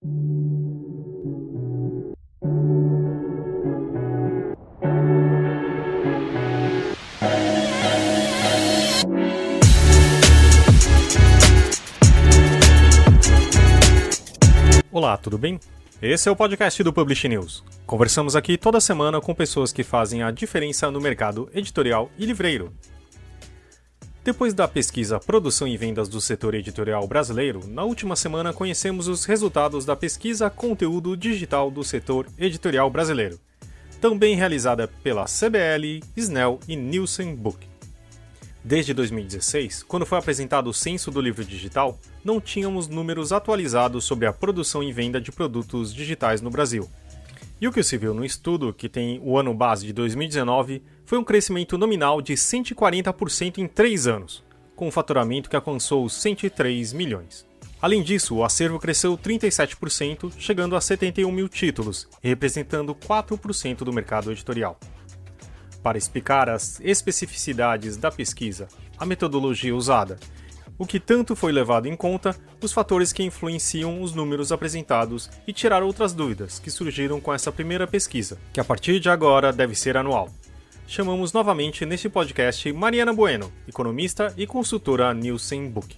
Olá, tudo bem? Esse é o podcast do Publish News. Conversamos aqui toda semana com pessoas que fazem a diferença no mercado editorial e livreiro. Depois da pesquisa Produção e Vendas do Setor Editorial Brasileiro, na última semana conhecemos os resultados da pesquisa Conteúdo Digital do Setor Editorial Brasileiro, também realizada pela CBL, Snell e Nielsen Book. Desde 2016, quando foi apresentado o Censo do Livro Digital, não tínhamos números atualizados sobre a produção e venda de produtos digitais no Brasil. E o que se viu no estudo, que tem o ano base de 2019, foi um crescimento nominal de 140% em 3 anos, com um faturamento que alcançou os 103 milhões. Além disso, o acervo cresceu 37%, chegando a 71 mil títulos, e representando 4% do mercado editorial. Para explicar as especificidades da pesquisa, a metodologia usada, o que tanto foi levado em conta, os fatores que influenciam os números apresentados e tirar outras dúvidas que surgiram com essa primeira pesquisa, que a partir de agora deve ser anual. Chamamos novamente neste podcast Mariana Bueno, economista e consultora Nielsen Book.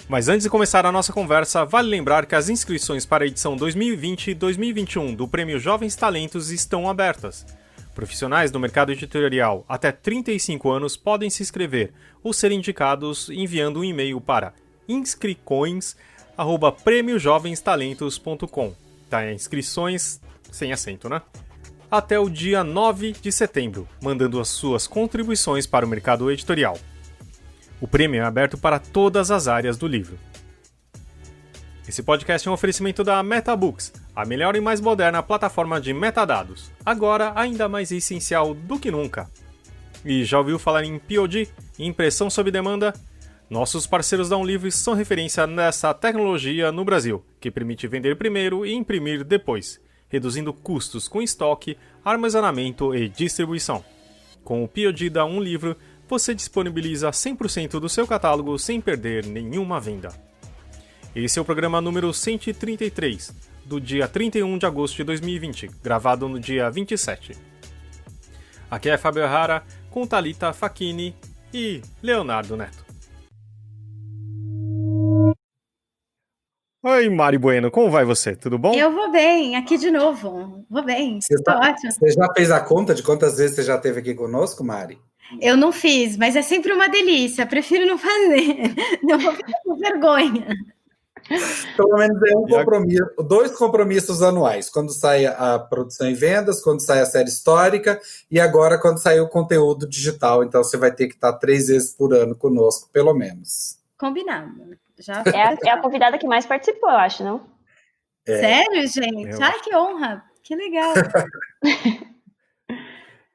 Mas antes de começar a nossa conversa, vale lembrar que as inscrições para a edição 2020 e 2021 do Prêmio Jovens Talentos estão abertas. Profissionais do mercado editorial até 35 anos podem se inscrever ou ser indicados enviando um e-mail para inscrições@premiojovenstalentos.com. Tá, inscrições sem acento, né? Até o dia 9 de setembro, mandando as suas contribuições para o mercado editorial. O prêmio é aberto para todas as áreas do livro. Esse podcast é um oferecimento da MetaBooks, a melhor e mais moderna plataforma de metadados, agora ainda mais essencial do que nunca. E já ouviu falar em POD, impressão sob demanda? Nossos parceiros da Unlivre são referência nessa tecnologia no Brasil, que permite vender primeiro e imprimir depois, reduzindo custos com estoque, armazenamento e distribuição. Com o POD da Unlivre, você disponibiliza 100% do seu catálogo sem perder nenhuma venda. Esse é o programa número 133, do dia 31 de agosto de 2020, gravado no dia 27. Aqui é Fábio Errara, com Thalita Facchini e Leonardo Neto. Oi, Mari Bueno, como vai você? Tudo bom? Eu vou bem, aqui de novo. Vou bem, ótimo. Você já fez a conta de quantas vezes você já esteve aqui conosco, Mari? Eu não fiz, mas é sempre uma delícia, prefiro não fazer, não vou ficar com vergonha. Pelo menos é um compromisso, 2 compromissos anuais, quando sai a produção e vendas, quando sai a série histórica e agora quando sai o conteúdo digital. Então você vai ter que estar 3 vezes por ano conosco, pelo menos. Combinado. Já é a convidada que mais participou, eu acho, não? Sério, gente? Ai, que honra, que legal.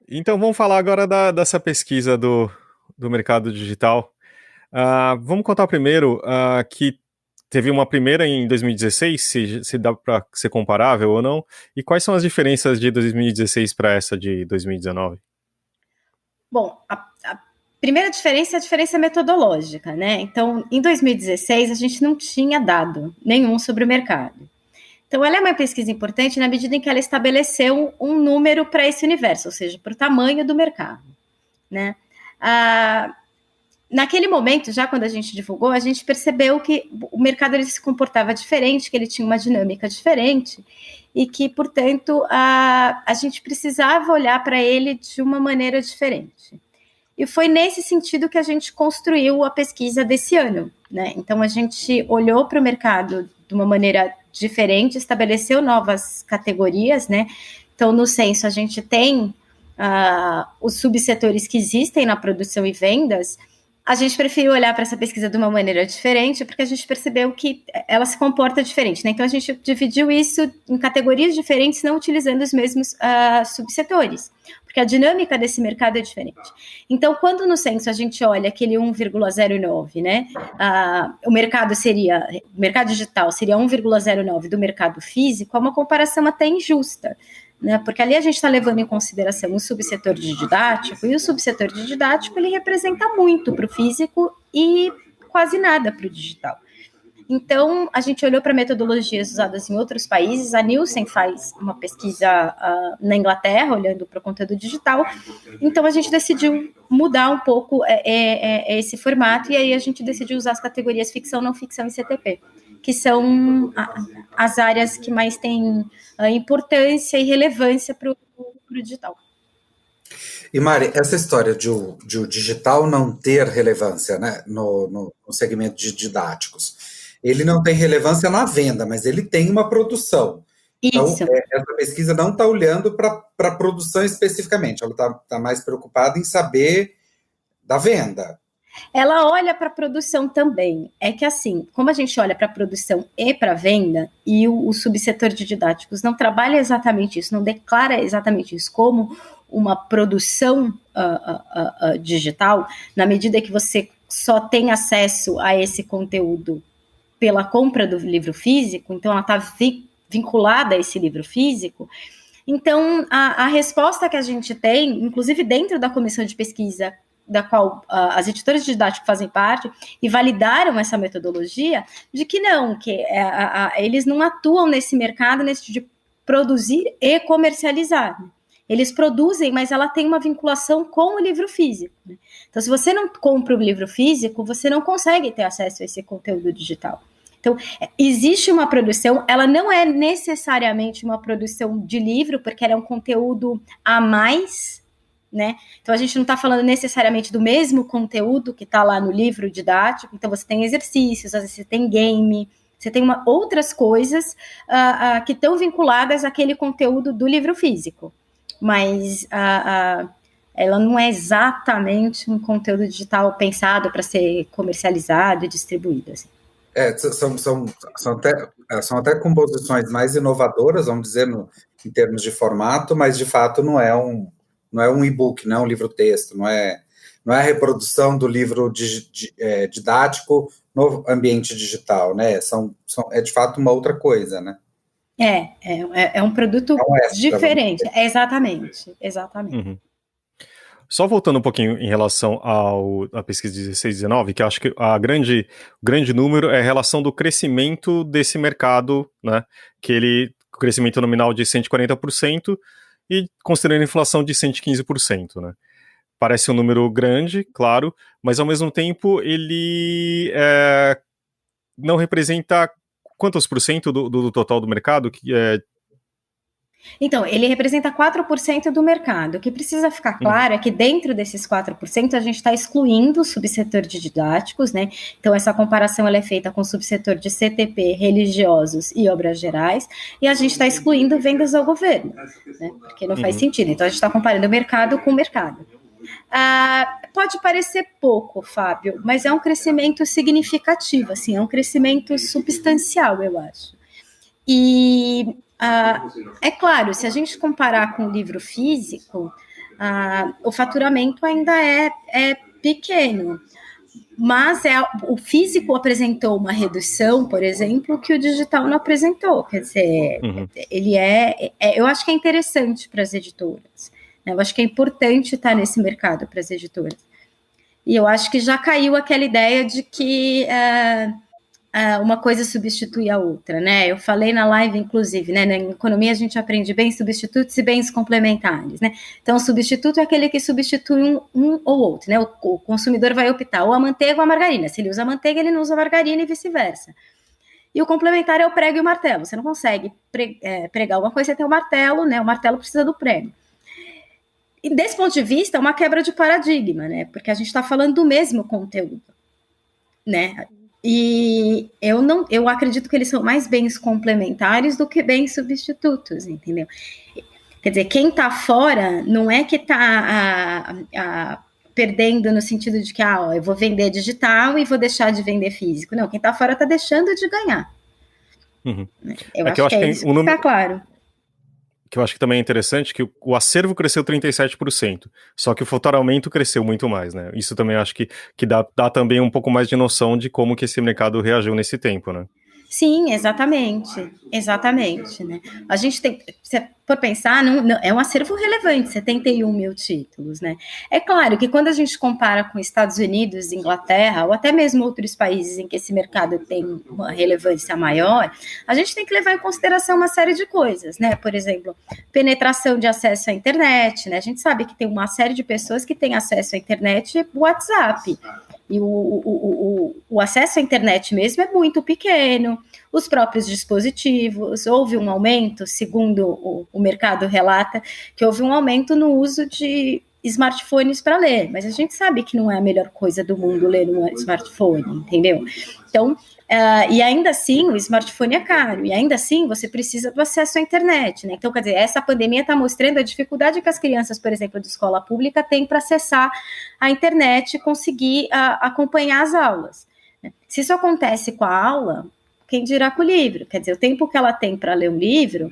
Então vamos falar agora dessa pesquisa do mercado digital. Vamos contar primeiro que teve uma primeira em 2016, se dá para ser comparável ou não, e quais são as diferenças de 2016 para essa de 2019? Bom, a primeira diferença é a diferença metodológica, né? Então, em 2016, a gente não tinha dado nenhum sobre o mercado. Então, ela é uma pesquisa importante na medida em que ela estabeleceu um número para esse universo, ou seja, para o tamanho do mercado, né? Naquele momento, já quando a gente divulgou, a gente percebeu que o mercado ele se comportava diferente, que ele tinha uma dinâmica diferente e que, portanto, a gente precisava olhar para ele de uma maneira diferente. E foi nesse sentido que a gente construiu a pesquisa desse ano, né? Então, a gente olhou para o mercado de uma maneira diferente, estabeleceu novas categorias, né? Então, no censo, a gente tem os subsetores que existem na produção e vendas. A gente preferiu olhar para essa pesquisa de uma maneira diferente, porque a gente percebeu que ela se comporta diferente, né? Então, a gente dividiu isso em categorias diferentes, não utilizando os mesmos subsetores, porque a dinâmica desse mercado é diferente. Então, quando no censo a gente olha aquele 1,09, né? O mercado digital seria 1,09 do mercado físico, é uma comparação até injusta, né? Porque ali a gente está levando em consideração o subsetor de didático, e o subsetor de didático ele representa muito para o físico e quase nada para o digital. Então, a gente olhou para metodologias usadas em outros países. A Nielsen faz uma pesquisa na Inglaterra, olhando para o conteúdo digital. Então, a gente decidiu mudar um pouco esse formato, e aí a gente decidiu usar as categorias ficção, não ficção e CTP, que são as áreas que mais têm importância e relevância para o digital. E Mari, essa história de o digital não ter relevância, né, no segmento de didáticos, ele não tem relevância na venda, mas ele tem uma produção. Isso. Então, essa pesquisa não está olhando para a produção especificamente, ela está mais preocupada em saber da venda. Ela olha para a produção também. É que assim, como a gente olha para a produção e para a venda, e o subsetor de didáticos não trabalha exatamente isso, não declara exatamente isso como uma produção digital, na medida que você só tem acesso a esse conteúdo pela compra do livro físico, então ela está vinculada a esse livro físico. Então, a resposta que a gente tem, inclusive dentro da comissão de pesquisa, da qual as editoras de didático fazem parte, e validaram essa metodologia, de que não, que eles não atuam nesse mercado, de produzir e comercializar. Eles produzem, mas ela tem uma vinculação com o livro físico. Né? Então, se você não compra o livro físico, você não consegue ter acesso a esse conteúdo digital. Então, existe uma produção, ela não é necessariamente uma produção de livro, porque ela é um conteúdo a mais, né? Então, a gente não está falando necessariamente do mesmo conteúdo que está lá no livro didático. Então, você tem exercícios, às vezes você tem game, você tem outras coisas que estão vinculadas àquele conteúdo do livro físico. Mas ela não é exatamente um conteúdo digital pensado para ser comercializado e distribuído, assim. São até composições mais inovadoras, vamos dizer, em termos de formato, mas de fato não é um e-book, não é um livro-texto, não é a reprodução do livro didático no ambiente digital, né? É de fato uma outra coisa, né? É um produto diferente. Exatamente. Uhum. Só voltando um pouquinho em relação à pesquisa 16-19, que eu acho que o grande número é a relação do crescimento desse mercado, né? O crescimento nominal de 140% e considerando a inflação de 115%, né? Parece um número grande, claro, mas ao mesmo tempo ele não representa quantos por cento do total do mercado? Então, ele representa 4% do mercado. O que precisa ficar claro é que dentro desses 4% a gente está excluindo o subsetor de didáticos, né? Então, essa comparação ela é feita com o subsetor de CTP, religiosos e obras gerais, e a gente está excluindo vendas ao governo, né? Porque não faz sentido. Então, a gente está comparando o mercado com o mercado. Pode parecer pouco, Fábio, mas é um crescimento significativo, assim, é um crescimento substancial, eu acho. E é claro, se a gente comparar com o livro físico, o faturamento ainda é pequeno, mas o físico apresentou uma redução, por exemplo, que o digital não apresentou. Quer dizer, ele eu acho que é interessante para as editoras, né? Eu acho que é importante estar nesse mercado para as editoras. E eu acho que já caiu aquela ideia de que uma coisa substitui a outra, né? Eu falei na live, inclusive, né? Na economia a gente aprende bens substitutos e bens complementares, né? Então, o substituto é aquele que substitui um ou outro, né? O consumidor vai optar ou a manteiga ou a margarina. Se ele usa a manteiga, ele não usa a margarina e vice-versa. E o complementar é o prego e o martelo. Você não consegue pregar uma coisa sem ter o martelo, né? O martelo precisa do prego. E desse ponto de vista, é uma quebra de paradigma, né? Porque a gente está falando do mesmo conteúdo, né? E eu acredito que eles são mais bens complementares do que bens substitutos, entendeu? Quer dizer, quem está fora não é que está perdendo no sentido de que eu vou vender digital e vou deixar de vender físico. Não, quem está fora está deixando de ganhar. Eu acho que é isso que fica claro. Que eu acho que também é interessante que o acervo cresceu 37%, só que o faturamento cresceu muito mais, né? Isso também acho que dá também um pouco mais de noção de como que esse mercado reagiu nesse tempo, né? Sim, exatamente, né? A gente tem, se for pensar, é um acervo relevante, 71 mil títulos, né? É claro que quando a gente compara com Estados Unidos, Inglaterra, ou até mesmo outros países em que esse mercado tem uma relevância maior, a gente tem que levar em consideração uma série de coisas, né? Por exemplo, penetração de acesso à internet, né? A gente sabe que tem uma série de pessoas que têm acesso à internet por WhatsApp. E o acesso à internet mesmo é muito pequeno, os próprios dispositivos, houve um aumento, segundo o mercado relata, que houve um aumento no uso de smartphones para ler, mas a gente sabe que não é a melhor coisa do mundo ler um smartphone, entendeu? Então, e ainda assim, o smartphone é caro, e ainda assim você precisa do acesso à internet, né? Então, quer dizer, essa pandemia está mostrando a dificuldade que as crianças, por exemplo, de escola pública têm para acessar a internet e conseguir acompanhar as aulas. Se isso acontece com a aula, quem dirá com o livro? Quer dizer, o tempo que ela tem para ler um livro,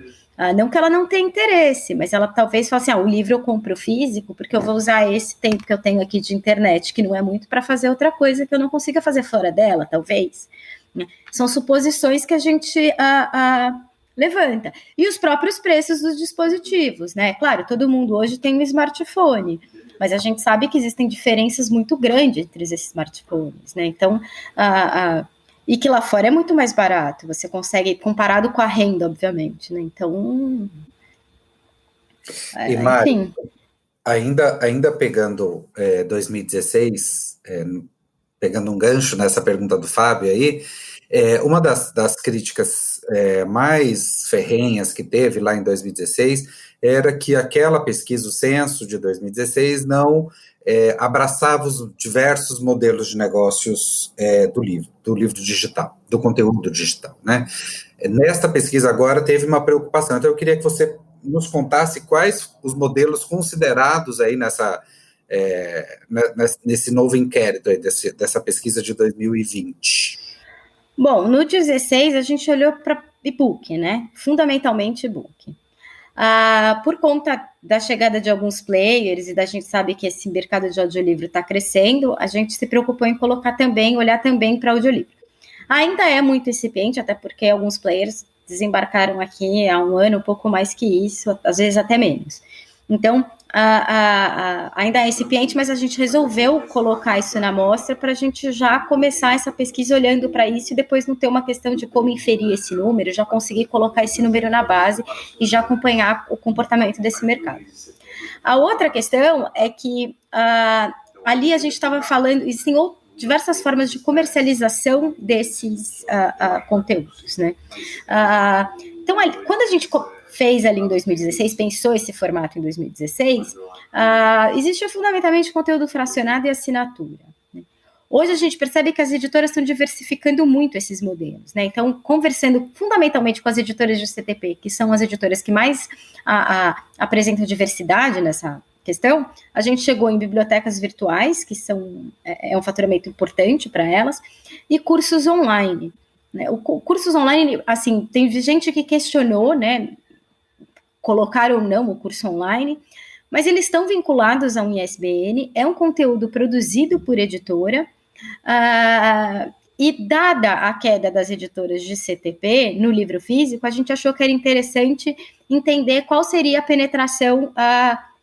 não que ela não tenha interesse, mas ela talvez fale assim, o livro eu compro físico, porque eu vou usar esse tempo que eu tenho aqui de internet, que não é muito, para fazer outra coisa que eu não consiga fazer fora dela, talvez. São suposições que a gente levanta. E os próprios preços dos dispositivos, né? Claro, todo mundo hoje tem um smartphone, mas a gente sabe que existem diferenças muito grandes entre esses smartphones, né? Então, e que lá fora é muito mais barato, você consegue, comparado com a renda, obviamente, né? Então, e Mari, ainda pegando 2016, pegando um gancho nessa pergunta do Fábio aí, uma das críticas mais ferrenhas que teve lá em 2016 era que aquela pesquisa, o censo de 2016, não abraçava os diversos modelos de negócios do livro digital, do conteúdo digital, né? Nesta pesquisa agora teve uma preocupação, então eu queria que você nos contasse quais os modelos considerados aí nesse novo inquérito aí, dessa pesquisa de 2020. Bom, no 16 a gente olhou para e-book, né? Fundamentalmente e-book. Por conta da chegada de alguns players e da gente sabe que esse mercado de audiolivro está crescendo, a gente se preocupou em olhar também para audiolivro. Ainda é muito incipiente, até porque alguns players desembarcaram aqui há um ano, um pouco mais que isso, às vezes até menos. Então, ainda é incipiente, mas a gente resolveu colocar isso na mostra para a gente já começar essa pesquisa olhando para isso e depois não ter uma questão de como inferir esse número, já conseguir colocar esse número na base e já acompanhar o comportamento desse mercado. A outra questão é que ali a gente estava falando, existem diversas formas de comercialização desses conteúdos, né? Então, quando a gente fez ali em 2016, pensou esse formato em 2016, existia fundamentalmente conteúdo fracionado e assinatura, né? Hoje a gente percebe que as editoras estão diversificando muito esses modelos, né? Então, conversando fundamentalmente com as editoras de CTP, que são as editoras que mais apresentam diversidade nessa questão, a gente chegou em bibliotecas virtuais, que é um faturamento importante para elas, e cursos online, né? Cursos online, assim, tem gente que questionou, né, colocar ou não o curso online, mas eles estão vinculados a um ISBN, é um conteúdo produzido por editora, e dada a queda das editoras de CTP no livro físico, a gente achou que era interessante entender qual seria a penetração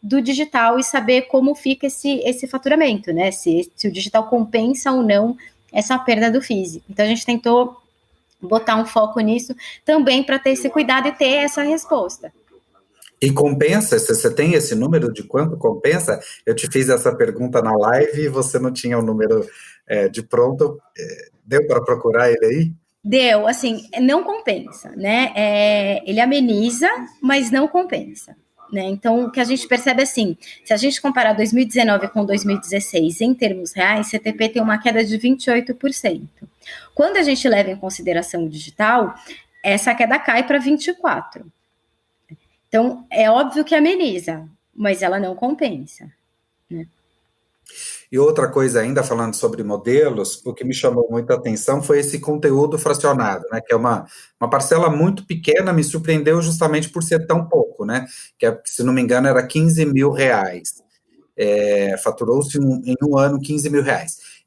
do digital e saber como fica esse faturamento, né? Se o digital compensa ou não essa perda do físico. Então, a gente tentou botar um foco nisso também para ter esse cuidado e ter essa resposta. E compensa? Você tem esse número de quanto compensa? Eu te fiz essa pergunta na live e você não tinha o número de pronto. Deu para procurar ele aí? Deu, assim, não compensa, né? Ele ameniza, mas não compensa, né? Então, o que a gente percebe assim, se a gente comparar 2019 com 2016 em termos reais, CTP tem uma queda de 28%. Quando a gente leva em consideração o digital, essa queda cai para 24%. Então, é óbvio que ameniza, mas ela não compensa, né? E outra coisa ainda, falando sobre modelos, o que me chamou muita atenção foi esse conteúdo fracionado, né, que é uma parcela muito pequena, me surpreendeu justamente por ser tão pouco, né, que se não me engano era R$15 mil, faturou-se em um ano R$15 mil.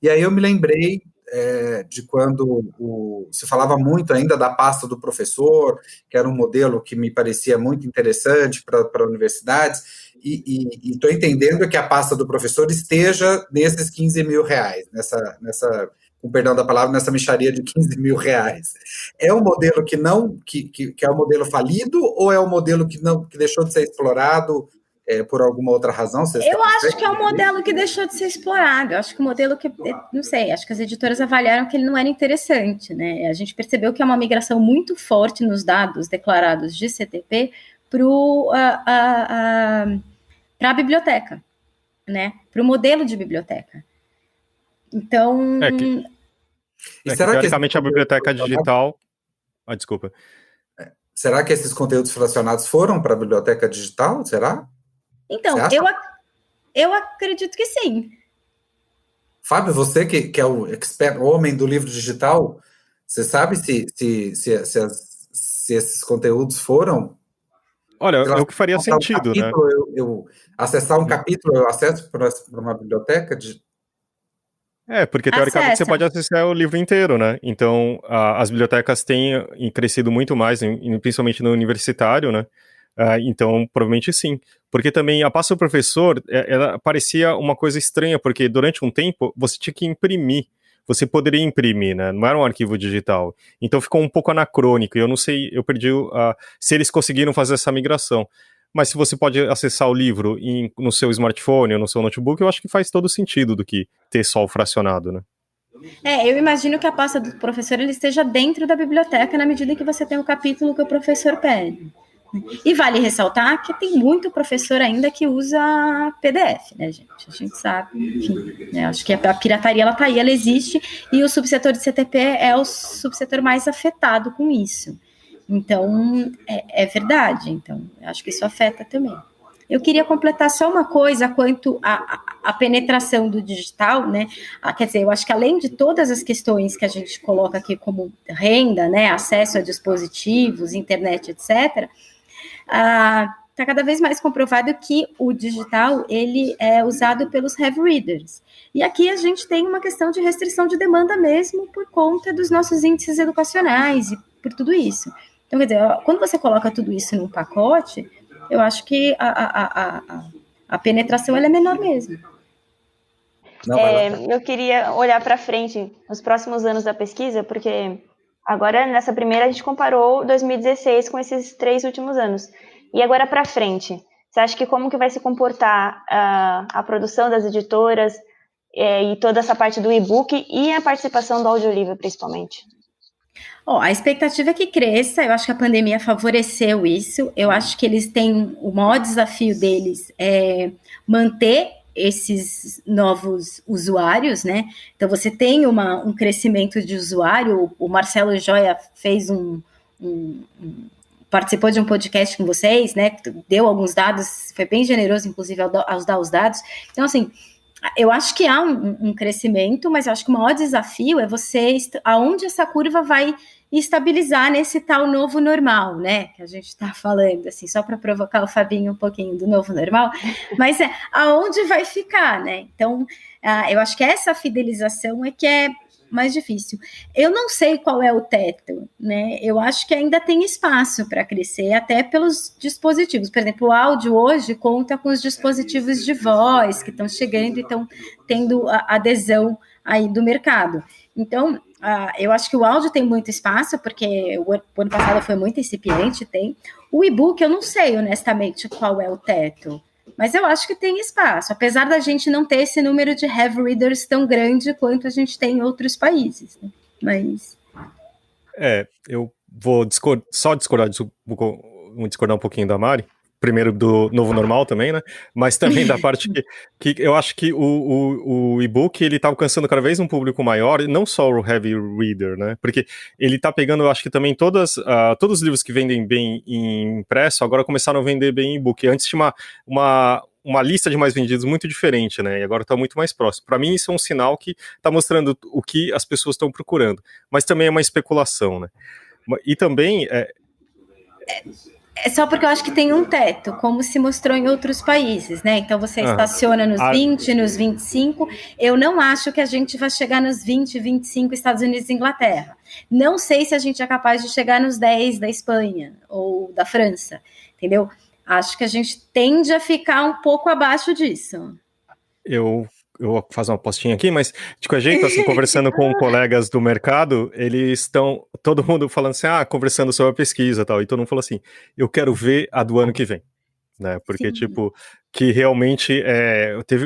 E aí eu me lembrei de quando se falava muito ainda da pasta do professor, que era um modelo que me parecia muito interessante para universidades, e estou entendendo que a pasta do professor esteja nesses 15 mil reais, com perdão da palavra, nessa mixaria de 15 mil reais. É um modelo que é um modelo falido, ou é um modelo que deixou de ser explorado por alguma outra razão? Eu acho que é um modelo que deixou de ser explorado. Eu acho que o modelo não sei, acho que as editoras avaliaram que ele não era interessante, né? A gente percebeu que é uma migração muito forte nos dados declarados de CTP para a biblioteca, né? Para o modelo de biblioteca. Então... teoricamente a biblioteca digital... desculpa. Será que esses conteúdos fracionados foram para a biblioteca digital? Será? Então, eu acredito que sim. Fábio, você que é o homem do livro digital, você sabe se esses conteúdos foram? Olha, é o que faria sentido, né? Eu acessar um capítulo, eu acesso para uma biblioteca porque teoricamente você pode acessar o livro inteiro, né? Então, as bibliotecas têm crescido muito mais, principalmente no universitário, né? Então, provavelmente sim. Porque também a pasta do professor, ela parecia uma coisa estranha, porque durante um tempo você tinha que imprimir. Você poderia imprimir, né? Não era um arquivo digital. Então ficou um pouco anacrônico. E eu não sei, eu perdi se eles conseguiram fazer essa migração. Mas se você pode acessar o livro no seu smartphone ou no seu notebook, eu acho que faz todo sentido do que ter só o fracionado, né? Eu imagino que a pasta do professor ele esteja dentro da biblioteca na medida que você tem o capítulo que o professor pede. E vale ressaltar que tem muito professor ainda que usa PDF, né, gente? A gente sabe, enfim, né? Acho que a pirataria, ela tá aí, ela existe, e o subsetor de CTP é o subsetor mais afetado com isso. Então, é verdade. Então, acho que isso afeta também. Eu queria completar só uma coisa quanto à penetração do digital, né? Quer dizer, eu acho que além de todas as questões que a gente coloca aqui como renda, né, acesso a dispositivos, internet, etc., está cada vez mais comprovado que o digital ele é usado pelos heavy readers. E aqui a gente tem uma questão de restrição de demanda mesmo por conta dos nossos índices educacionais e por tudo isso. Então, quer dizer, quando você coloca tudo isso num pacote, eu acho que a penetração ela é menor mesmo. Eu queria olhar para frente nos próximos anos da pesquisa, porque agora nessa primeira a gente comparou 2016 com esses 3 últimos anos. E agora para frente, você acha que como que vai se comportar a produção das editoras e toda essa parte do e-book e a participação do audiolivro, principalmente? A expectativa é que cresça. Eu acho que a pandemia favoreceu isso. Eu acho que eles têm, o maior desafio deles é manter esses novos usuários, né? Então você tem um crescimento de usuário. O Marcelo Joia fez participou de um podcast com vocês, né? Deu alguns dados, foi bem generoso, inclusive, ao dar os dados. Então, assim, eu acho que há um crescimento, mas eu acho que o maior desafio é aonde essa curva vai estabilizar nesse tal novo normal, né? Que a gente está falando, assim, só para provocar o Fabinho um pouquinho do novo normal, mas aonde vai ficar, né? Então, eu acho que essa fidelização é que é mais difícil. Eu não sei qual é o teto, né? Eu acho que ainda tem espaço para crescer, até pelos dispositivos. Por exemplo, o áudio hoje conta com os dispositivos de voz que estão chegando e estão tendo a adesão aí do mercado. Então, eu acho que o áudio tem muito espaço, porque o ano passado foi muito incipiente, tem. O e-book, eu não sei, honestamente, qual é o teto. Mas eu acho que tem espaço, apesar da gente não ter esse número de heavy readers tão grande quanto a gente tem em outros países, né? Mas... eu vou discordar um pouquinho da Mari, primeiro do novo normal também, né? Mas também da parte que eu acho que o e-book, ele tá alcançando cada vez um público maior, e não só o heavy reader, né? Porque ele tá pegando, eu acho que também todos os livros que vendem bem em impresso, agora começaram a vender bem em e-book. Antes tinha uma lista de mais vendidos muito diferente, né? E agora tá muito mais próximo. Para mim, isso é um sinal que tá mostrando o que as pessoas estão procurando. Mas também é uma especulação, né? E também... É só porque eu acho que tem um teto, como se mostrou em outros países, né? Então você estaciona nos 20, nos 25. Eu não acho que a gente vai chegar nos 20, 25 Estados Unidos e Inglaterra. Não sei se a gente é capaz de chegar nos 10 da Espanha ou da França, entendeu? Acho que a gente tende a ficar um pouco abaixo disso. Eu vou fazer uma postinha aqui, mas de qualquer jeito, assim, conversando com colegas do mercado, eles estão, todo mundo falando assim, conversando sobre a pesquisa e tal, e todo mundo falou assim, eu quero ver a do ano que vem, né, porque, sim, tipo, que realmente,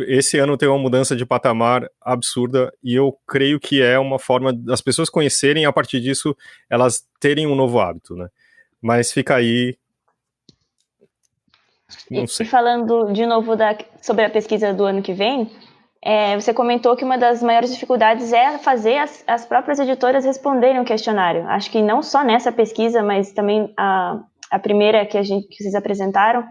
esse ano teve uma mudança de patamar absurda, e eu creio que é uma forma das pessoas conhecerem, a partir disso, elas terem um novo hábito, né, mas fica aí. Não sei. E falando de novo sobre a pesquisa do ano que vem, você comentou que uma das maiores dificuldades é fazer as próprias editoras responderem o questionário. Acho que não só nessa pesquisa, mas também a primeira que vocês apresentaram.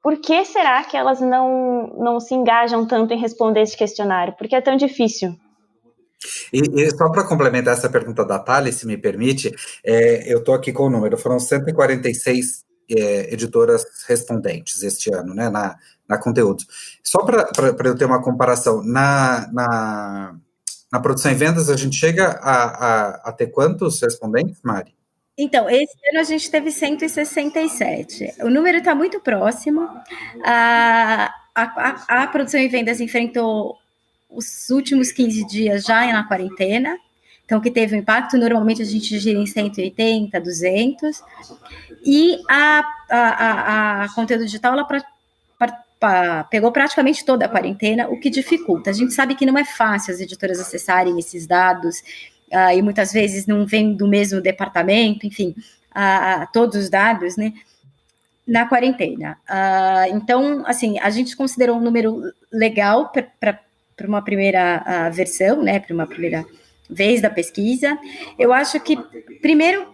Por que será que elas não se engajam tanto em responder esse questionário? Por que é tão difícil? E só para complementar essa pergunta da Thales, se me permite, eu estou aqui com o número, foram 146 editoras respondentes este ano, né, na Conteúdos. Só para eu ter uma comparação, na produção e vendas, a gente chega a ter quantos respondentes, Mari? Então, esse ano a gente teve 167. O número está muito próximo. A produção e vendas enfrentou os últimos 15 dias já na quarentena, então que teve um impacto. Normalmente a gente gira em 180, 200. E a Conteúdo Digital, ela pegou praticamente toda a quarentena, o que dificulta. A gente sabe que não é fácil as editoras acessarem esses dados, e muitas vezes não vem do mesmo departamento, enfim, todos os dados, né, na quarentena. Então, assim, a gente considerou um número legal para uma primeira versão, né, para uma primeira vez da pesquisa. Eu acho que, primeiro,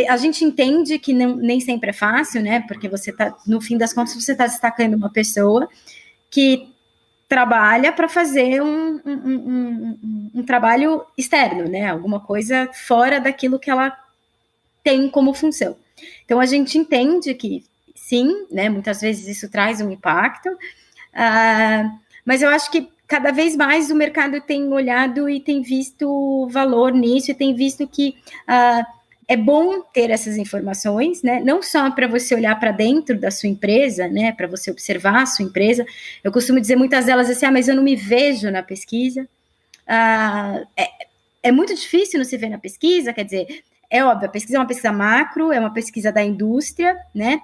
a gente entende que nem sempre é fácil, né? Porque você tá, no fim das contas, você está destacando uma pessoa que trabalha para fazer um trabalho externo, né? Alguma coisa fora daquilo que ela tem como função. Então, a gente entende que, sim, né? Muitas vezes isso traz um impacto, mas eu acho que cada vez mais o mercado tem olhado e tem visto valor nisso, e tem visto que é bom ter essas informações, né? Não só para você olhar para dentro da sua empresa, né? Para você observar a sua empresa. Eu costumo dizer muitas delas assim, mas eu não me vejo na pesquisa. É muito difícil não se ver na pesquisa, quer dizer, é óbvio, a pesquisa é uma pesquisa macro, é uma pesquisa da indústria, né?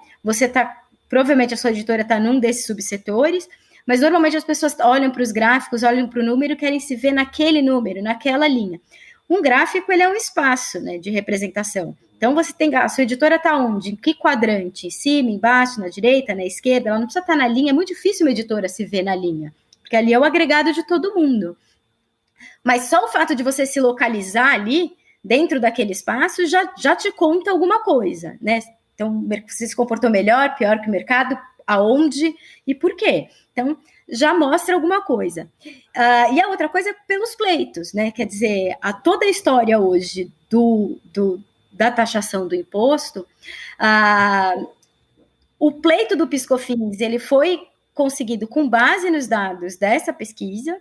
Provavelmente a sua editora está num desses subsetores, mas normalmente as pessoas olham para os gráficos, olham para o número e querem se ver naquele número, naquela linha. Um gráfico, ele é um espaço, né, de representação. Então, a sua editora está onde? Em que quadrante? Em cima, embaixo, na direita, na esquerda? Ela não precisa estar na linha. É muito difícil uma editora se ver na linha, porque ali é o agregado de todo mundo. Mas só o fato de você se localizar ali, dentro daquele espaço, já te conta alguma coisa, né? Então, você se comportou melhor, pior que o mercado, aonde e por quê? Então, já mostra alguma coisa. E a outra coisa é pelos pleitos, né? Quer dizer, toda a história hoje da taxação do imposto, o pleito do PiscoFins, ele foi conseguido com base nos dados dessa pesquisa,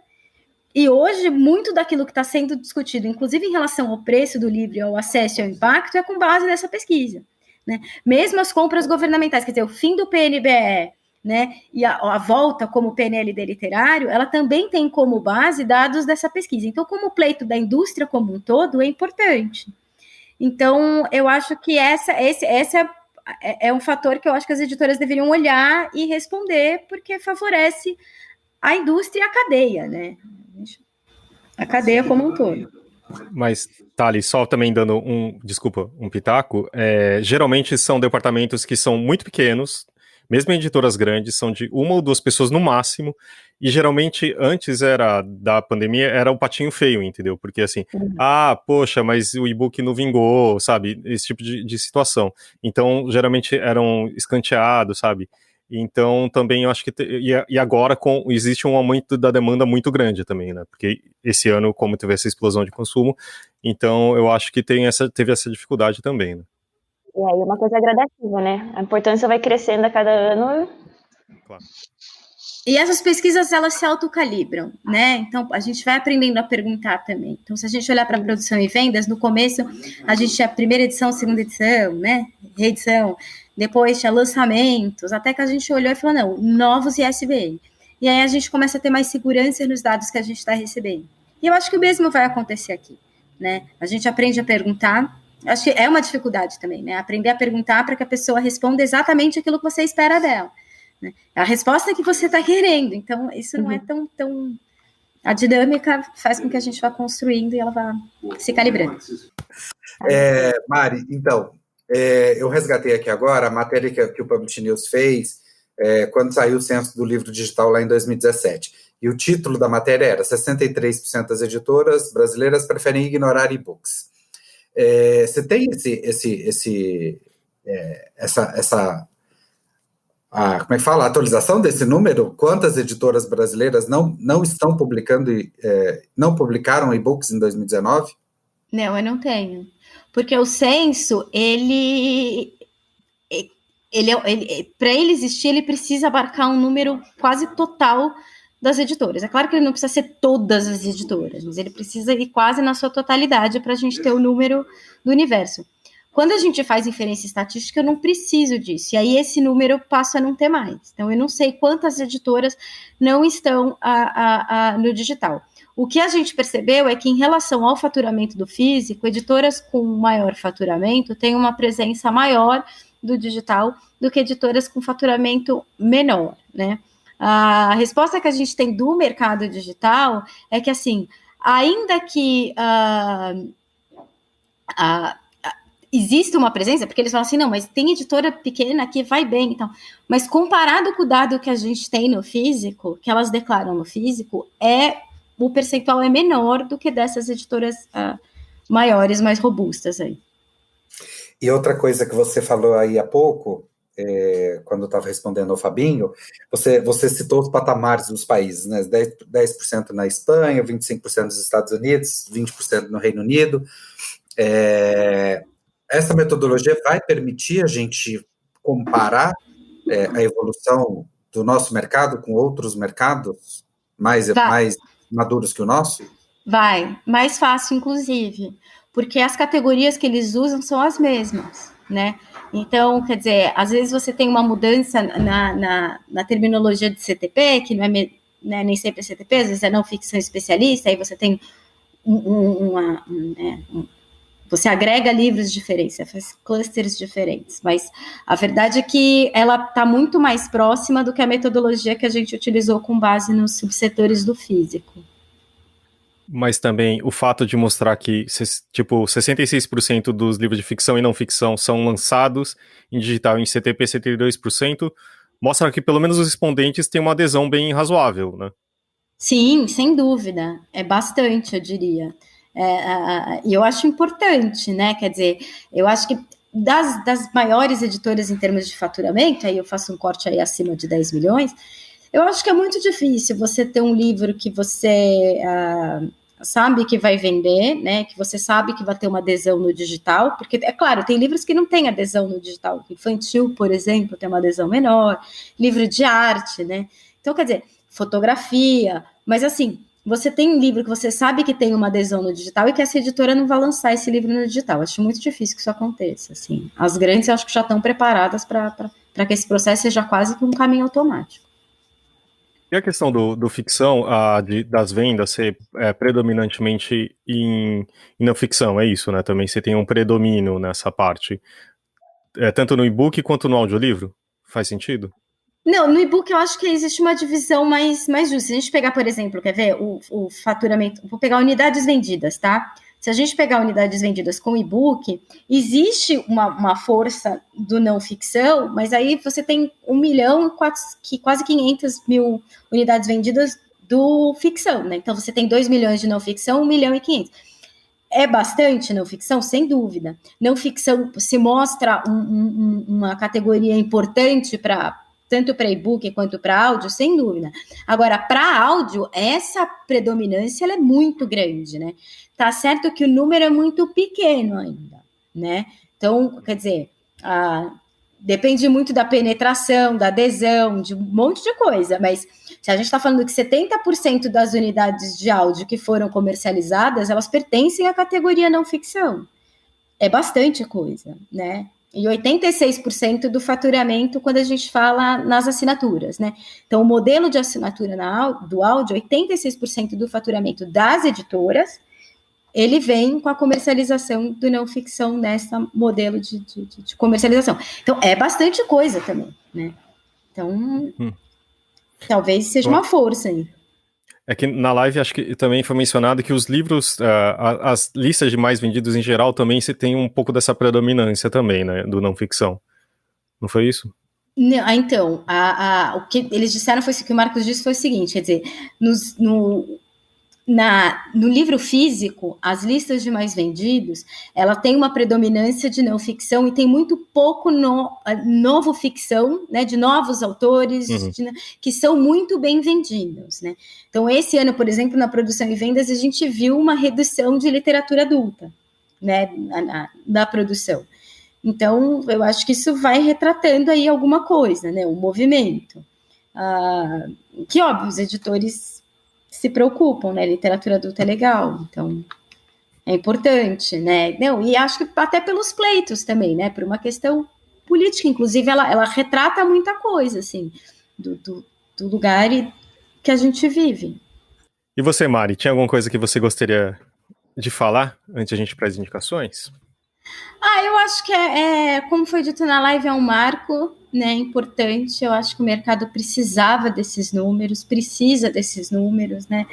e hoje muito daquilo que está sendo discutido, inclusive em relação ao preço do livro, ao acesso e ao impacto, é com base nessa pesquisa, né? Mesmo as compras governamentais, quer dizer, o fim do PNBE, né, e a volta como PNLD literário, ela também tem como base dados dessa pesquisa. Então, como o pleito da indústria como um todo, é importante. Então, eu acho que esse é um fator que eu acho que as editoras deveriam olhar e responder, porque favorece a indústria e a cadeia, né? A cadeia como um todo. Mas, Thales, só também dando um pitaco, geralmente são departamentos que são muito pequenos, mesmo em editoras grandes, são de uma ou duas pessoas no máximo, e geralmente antes da pandemia era o patinho feio, entendeu? Porque assim, poxa, mas o e-book não vingou, sabe? Esse tipo de situação. Então, geralmente eram escanteados, sabe? Então, também eu acho que... E agora existe um aumento da demanda muito grande também, né? Porque esse ano, como teve essa explosão de consumo, então eu acho que teve essa dificuldade também, né? E aí é uma coisa gradativa, né? A importância vai crescendo a cada ano. Claro. E essas pesquisas, elas se autocalibram, né? Então, a gente vai aprendendo a perguntar também. Então, se a gente olhar para produção e vendas, no começo, a gente tinha primeira edição, segunda edição, né? Reedição. Depois tinha lançamentos, até que a gente olhou e falou, não, novos ISBN. E aí a gente começa a ter mais segurança nos dados que a gente está recebendo. E eu acho que o mesmo vai acontecer aqui, né? A gente aprende a perguntar. Acho que é uma dificuldade também, né? Aprender a perguntar para que a pessoa responda exatamente aquilo que você espera dela. Né? A resposta que você está querendo. Então, isso não é tão... A dinâmica faz com que a gente vá construindo e ela vá se calibrando. Mari, então, eu resgatei aqui agora a matéria que o Publish News fez quando saiu o censo do livro digital lá em 2017. E o título da matéria era 63% das editoras brasileiras preferem ignorar e-books. Você tem como é que fala? A atualização desse número? Quantas editoras brasileiras não estão publicando, não publicaram e-books em 2019? Não, eu não tenho. Porque o censo, para ele existir, ele precisa abarcar um número quase total das editoras. É claro que ele não precisa ser todas as editoras, mas ele precisa ir quase na sua totalidade para a gente ter o número do universo. Quando a gente faz inferência estatística, eu não preciso disso. E aí esse número passa a não ter mais. Então, eu não sei quantas editoras não estão no digital. O que a gente percebeu é que, em relação ao faturamento do físico, editoras com maior faturamento têm uma presença maior do digital do que editoras com faturamento menor, né? A resposta que a gente tem do mercado digital é que, assim, ainda que existe uma presença, porque eles falam assim, não, mas tem editora pequena que vai bem, então, mas comparado com o dado que a gente tem no físico, que elas declaram no físico, o percentual é menor do que dessas editoras maiores, mais robustas aí. E outra coisa que você falou aí há pouco, quando eu estava respondendo ao Fabinho, você citou os patamares dos países, né? 10% na Espanha, 25% nos Estados Unidos, 20% no Reino Unido. Essa metodologia vai permitir a gente comparar a evolução do nosso mercado com outros mercados mais maduros que o nosso? Vai, mais fácil, inclusive, porque as categorias que eles usam são as mesmas, né? Então, quer dizer, às vezes você tem uma mudança na terminologia de CTP, que não é nem sempre é CTP, às vezes é não ficção especialista, aí você tem você agrega livros diferentes, você faz clusters diferentes, mas a verdade é que ela está muito mais próxima do que a metodologia que a gente utilizou com base nos subsetores do físico. Mas também o fato de mostrar que, tipo, 66% dos livros de ficção e não ficção são lançados em digital em CTP 72%, mostra que pelo menos os respondentes têm uma adesão bem razoável, né? Sim, sem dúvida. É bastante, eu diria. E eu acho importante, né? Quer dizer, eu acho que das maiores editoras em termos de faturamento, aí eu faço um corte aí acima de 10 milhões, eu acho que é muito difícil você ter um livro que você sabe que vai vender, né? Que você sabe que vai ter uma adesão no digital, porque, é claro, tem livros que não têm adesão no digital. Infantil, por exemplo, tem uma adesão menor, livro de arte, né? Então, quer dizer, fotografia, mas assim, você tem um livro que você sabe que tem uma adesão no digital e que essa editora não vai lançar esse livro no digital. Acho muito difícil que isso aconteça, assim. As grandes, eu acho que já estão preparadas para que esse processo seja quase que um caminho automático. E a questão do ficção, das vendas ser predominantemente em não ficção, é isso, né? Também você tem um predomínio nessa parte, tanto no e-book quanto no audiolivro? Faz sentido? Não, no e-book eu acho que existe uma divisão mais justa. Se a gente pegar, por exemplo, quer ver, o faturamento, vou pegar unidades vendidas, tá? Se a gente pegar unidades vendidas com e-book, existe uma força do não ficção, mas aí você tem 1 milhão e quase 500 mil unidades vendidas do ficção, né? Então você tem 2 milhões de não ficção, 1 milhão e 500. É bastante não ficção? Sem dúvida. Não ficção se mostra uma categoria importante tanto para e-book quanto para áudio, sem dúvida. Agora, para áudio, essa predominância ela é muito grande, né? Tá certo que o número é muito pequeno ainda, né? Então, quer dizer, Depende muito da penetração, da adesão, de um monte de coisa, mas se a gente está falando que 70% das unidades de áudio que foram comercializadas, elas pertencem à categoria não ficção. É bastante coisa, né? E 86% do faturamento quando a gente fala nas assinaturas, né? Então, o modelo de assinatura do áudio, 86% do faturamento das editoras, ele vem com a comercialização do não ficção nessa modelo de comercialização. Então, é bastante coisa também, né? Então, talvez seja uma força aí. É que na live acho que também foi mencionado que os livros, as listas de mais vendidos em geral também se tem um pouco dessa predominância também, né, do não ficção. Não foi isso? Não, então, o que eles disseram foi que o Marcos disse foi o seguinte, quer dizer, no livro físico, as listas de mais vendidos, ela tem uma predominância de não ficção e tem muito pouco novo ficção, né, de novos autores, que são muito bem vendidos, né? Então, esse ano, por exemplo, na produção e vendas, a gente viu uma redução de literatura adulta, né, na produção. Então, eu acho que isso vai retratando aí alguma coisa, né, um movimento. Que, óbvio, os editores se preocupam, né? Literatura adulta é legal, então é importante, né? Não, e acho que até pelos pleitos também, né? Por uma questão política, inclusive ela retrata muita coisa, assim, do lugar que a gente vive. E você, Mari, tinha alguma coisa que você gostaria de falar antes de a gente ir para as indicações? Eu acho que como foi dito na live, é um marco, né, importante. Eu acho que o mercado precisava desses números, precisa desses números, né?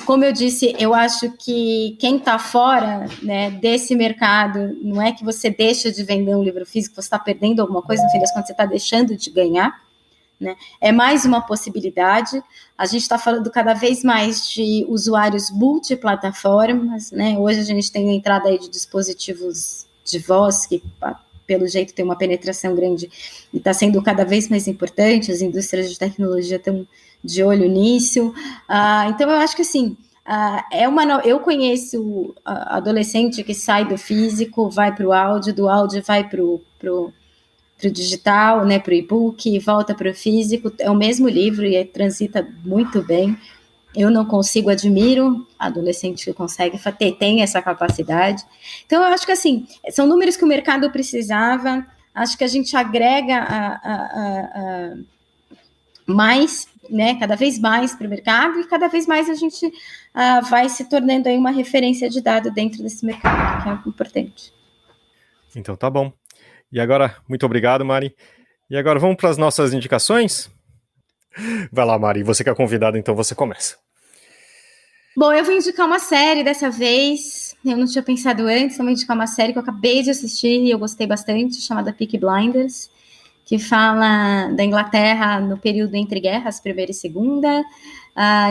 Como eu disse, eu acho que quem está fora, né, desse mercado, não é que você deixa de vender um livro físico, você está perdendo alguma coisa, no fim das contas você está deixando de ganhar, né? É mais uma possibilidade. A gente está falando cada vez mais de usuários multiplataformas, né? Hoje a gente tem a entrada aí de dispositivos de voz que, pelo jeito, tem uma penetração grande e está sendo cada vez mais importante. As indústrias de tecnologia estão de olho nisso. Então, eu acho que, assim, eu conheço adolescente que sai do físico, vai para o áudio, do áudio vai para o digital, né, para o e-book, volta para o físico, é o mesmo livro e transita muito bem. Eu não consigo, admiro adolescente que consegue, tem essa capacidade. Então, eu acho que, assim, são números que o mercado precisava, acho que a gente agrega mais, né, cada vez mais para o mercado e cada vez mais a gente vai se tornando aí uma referência de dado dentro desse mercado, que é importante. Então, tá bom. E agora, muito obrigado, Mari. E agora vamos para as nossas indicações? Vai lá, Mari, você que é convidada, então você começa. Bom, eu vou indicar uma série dessa vez. Eu não tinha pensado antes, eu vou indicar uma série que eu acabei de assistir e eu gostei bastante, chamada Peaky Blinders, que fala da Inglaterra no período entre guerras, Primeira e Segunda,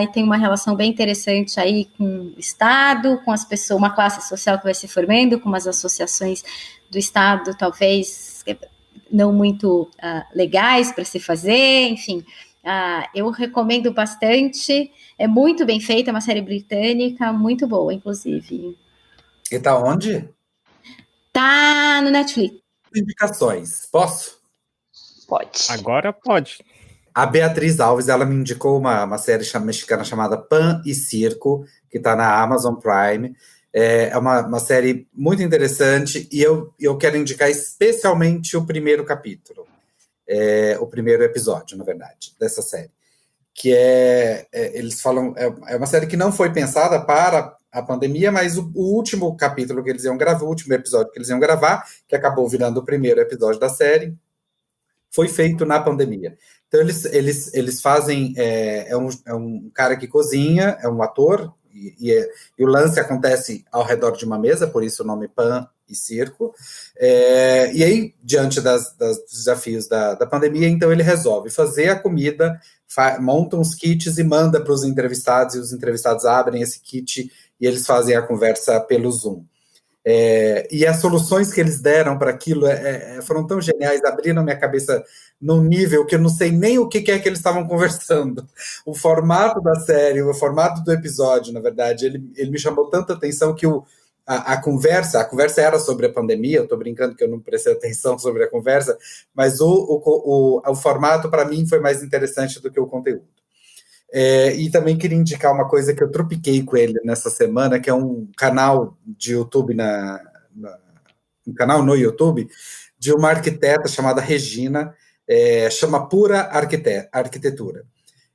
e tem uma relação bem interessante aí com o Estado, com as pessoas, uma classe social que vai se formando, com umas associações do Estado, talvez não muito legais para se fazer, enfim. Eu recomendo bastante, é muito bem feita, é uma série britânica, muito boa, inclusive. E tá onde? Tá no Netflix. Indicações, posso? Pode. Agora pode. A Beatriz Alves, ela me indicou uma série mexicana chamada Pan e Circo, que está na Amazon Prime. É uma série muito interessante e eu quero indicar especialmente o primeiro capítulo. O primeiro episódio, na verdade, dessa série. Que eles falam, é uma série que não foi pensada para a pandemia, mas o último capítulo que eles iam gravar, o último episódio que eles iam gravar, que acabou virando o primeiro episódio da série, foi feito na pandemia. Então, eles fazem... É um cara que cozinha, é um ator, e o lance acontece ao redor de uma mesa, por isso o nome Pan e Circo. E aí, diante dos desafios da pandemia, então ele resolve fazer a comida, monta uns kits e manda para os entrevistados, e os entrevistados abrem esse kit e eles fazem a conversa pelo Zoom. E as soluções que eles deram para aquilo foram tão geniais, abriram minha cabeça num nível que eu não sei nem o que é que eles estavam conversando. O formato da série, o formato do episódio, na verdade, ele me chamou tanta atenção que a conversa era sobre a pandemia, eu estou brincando que eu não prestei atenção sobre a conversa, mas o formato, para mim, foi mais interessante do que o conteúdo. E também queria indicar uma coisa que eu tropiquei com ele nessa semana, que é um canal de YouTube, um canal no YouTube, de uma arquiteta chamada Regina, chama Pura Arquitetura.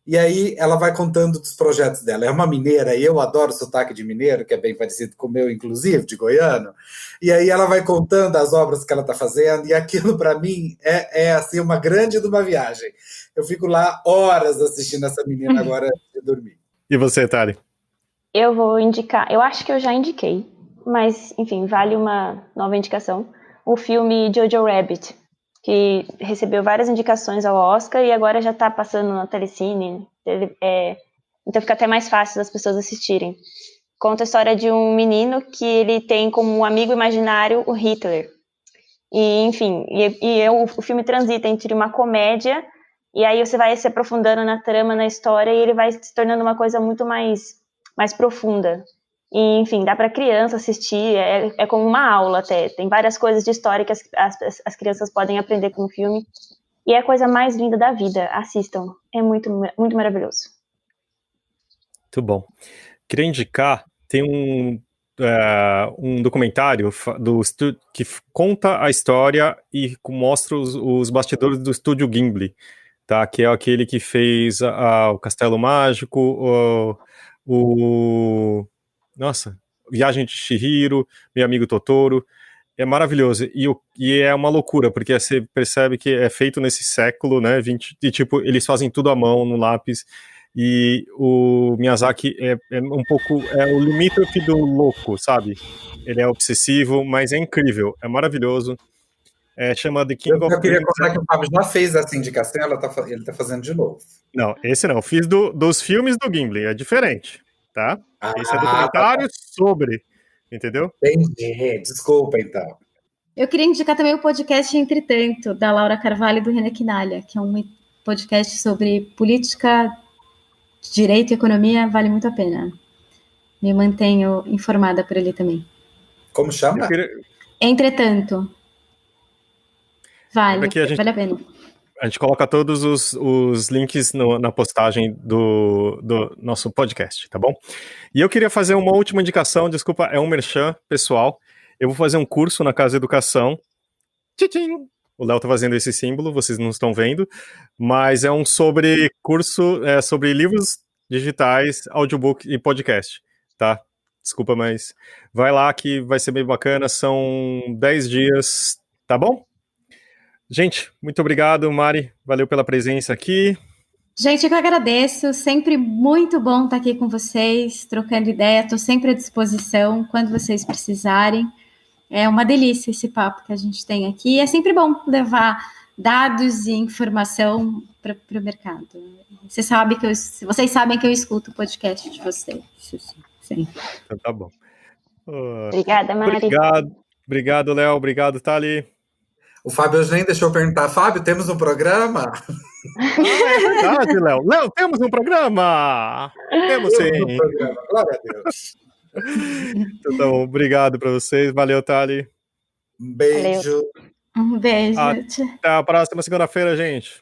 E aí ela vai contando dos projetos dela. É uma mineira, e eu adoro o sotaque de mineiro, que é bem parecido com o meu, inclusive, de goiano. E aí ela vai contando as obras que ela está fazendo, e aquilo, para mim, é assim, uma grande de uma viagem. Eu fico lá horas assistindo essa menina agora de dormir. E você, Thali? Eu vou indicar, eu acho que eu já indiquei, mas, enfim, vale uma nova indicação. O filme Jojo Rabbit, que recebeu várias indicações ao Oscar e agora já está passando na Telecine, então fica até mais fácil das pessoas assistirem. Conta a história de um menino que ele tem como amigo imaginário o Hitler. E, enfim, o filme transita entre uma comédia, e aí você vai se aprofundando na trama, na história, e ele vai se tornando uma coisa muito mais profunda. E, enfim, dá para criança assistir, é como uma aula até. Tem várias coisas de história que as crianças podem aprender com o filme. E é a coisa mais linda da vida. Assistam. É muito, muito maravilhoso. Muito bom. Queria indicar, tem um documentário que conta a história e mostra os bastidores do estúdio Ghibli, tá? Que é aquele que fez o Castelo Mágico, Nossa, Viagem de Chihiro, Meu Amigo Totoro, é maravilhoso, e é uma loucura, porque você percebe que é feito nesse século, né, 20, e tipo, eles fazem tudo à mão, no lápis, e o Miyazaki é um pouco, o limítrofe do louco, sabe? Ele é obsessivo, mas é incrível, é maravilhoso, chama The King of Dreams. Eu queria contar que o Fábio já fez essa indicação, ele tá fazendo de novo. Não, esse não, fiz dos filmes do Ghibli, é diferente. Tá? Esse é documentário sobre, entendeu? Entendi, desculpa então. Eu queria indicar também o podcast Entretanto, da Laura Carvalho e do René Quinalha, que é um podcast sobre política, direito e economia, vale muito a pena. Me mantenho informada por ele também. Como chama? Entretanto. Vale a pena. A gente coloca todos os links na postagem do nosso podcast, tá bom? E eu queria fazer uma última indicação, desculpa, é um merchan pessoal. Eu vou fazer um curso na Casa Educação. Tchim! O Léo tá fazendo esse símbolo, vocês não estão vendo, mas é um curso sobre livros digitais, audiobook e podcast, tá? Desculpa, mas vai lá que vai ser bem bacana, são 10 dias, tá bom? Gente, muito obrigado, Mari. Valeu pela presença aqui. Gente, eu que agradeço. Sempre muito bom estar aqui com vocês, trocando ideia. Estou sempre à disposição quando vocês precisarem. É uma delícia esse papo que a gente tem aqui. É sempre bom levar dados e informação para o mercado. Vocês sabem que eu escuto o podcast de vocês. Sim. Então tá bom. Obrigada, Mari. Obrigado, Léo. Obrigado, Thali. O Fábio nem deixou eu perguntar. Fábio, temos um programa? É verdade, Léo. Léo, temos um programa! Temos sim. Temos um programa. Glória a Deus. Então, tá bom. Obrigado para vocês. Valeu, Thali. Um beijo. Um beijo. Até a próxima segunda-feira, gente.